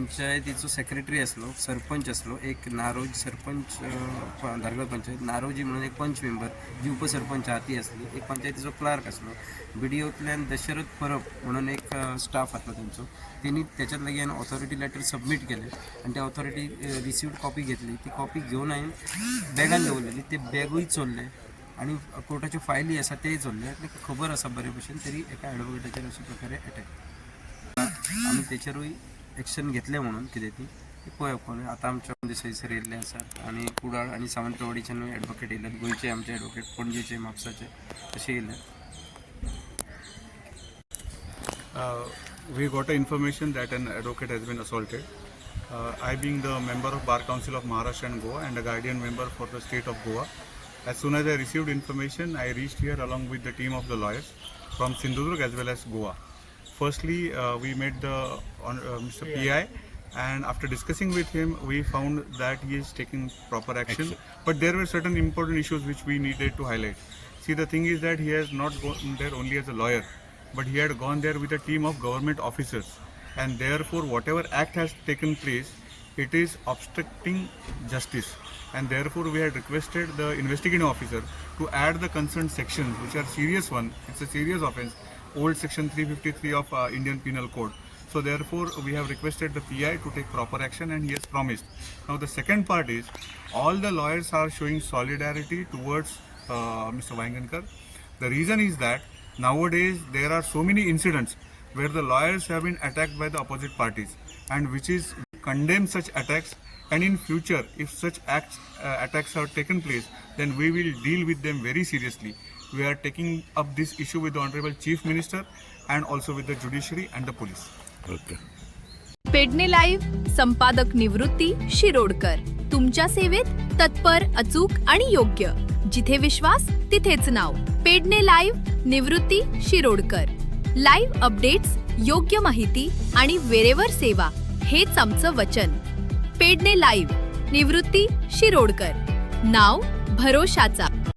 पंचायतीचो secretary असलो, सरपंच असलो, एक नारोजी सरपंच धारगळ पंचायत नारोजी म्हणून एक पंच मेंबर जी उपसरपंच हाती असली, एक पंचायतीचो क्लार्क असलो, BDOतल्यान दशरथ परब म्हणून एक स्टाफ असलो त्यांचो. त्यांनी त्याच्यात लगेन ऑथॉरिटी लेटर सबमिट केले आणि त्या ऑथॉरिटी रिसिव्ड कॉपी घेतली. ती कॉपी घेऊन हांवें बॅगान दवरलेली. ते बॅगूय चोरले आणि कोर्टाच्यो फायली आसा तेय चोरले. खबर आसा बरे भशेन तरी एका एडवोकेटाचेर अशा प्रकारे अटॅक. आमी तेचेरूय एक्शन घेतले म्हणून कितें ती पळोवप कोण आतां आमच्या देसाईसर येयल्ले आसात आणि कुडाळ आणि सावंतवाडीच्यानूय एडवोकेट येयल्यात. गोंयचे आमचे एडवोकेट, पणजेचे, म्हापसाचे तसे येयले. We got an information that an advocate has been assaulted. I being the member of Bar Council of Maharashtra and Goa and a guardian member for the state of Goa, as soon as I received information, I reached here along with the team of the lawyers from Sindhudurg as well as Goa. Firstly, we met the Mr. PI, and after discussing with him, we found that he is taking proper action. But there were certain important issues which we needed to highlight. See, the thing is that he has not gone there only as a lawyer, but he had gone there with a team of government officers, and therefore whatever act has taken place, it is obstructing justice, and therefore we had requested the investigating officer to add the concerned sections, which are serious one. It's a serious offence, old section 353 of Indian Penal Code. So therefore we have requested the PI to take proper action, and he has promised. Now the second part is, all the lawyers are showing solidarity towards Mr. Vaingankar. The reason is that nowadays there are so many incidents where the lawyers have been attacked by the opposite parties, and which is condemn such attacks, and in future if such attacks are taken place, then we will deal with them very seriously. We are taking up this issue with the Honorable Chief Minister and also with the judiciary and the police. Okay. Pedne live संपादक निवृत्ती शिरोडकर तुमच्या सेवेत तत्पर, अचूक आणि योग्य. जिथे विश्वास तिथेच नाव. Pedne live निवृत्ती Shirodkar. Live updates, योग्य माहिती आणि वेरेवर सेवा हेच आमचं वचन. पेडणे लाईव्ह निवृत्ती शिरोडकर. नाव भरोशाचा.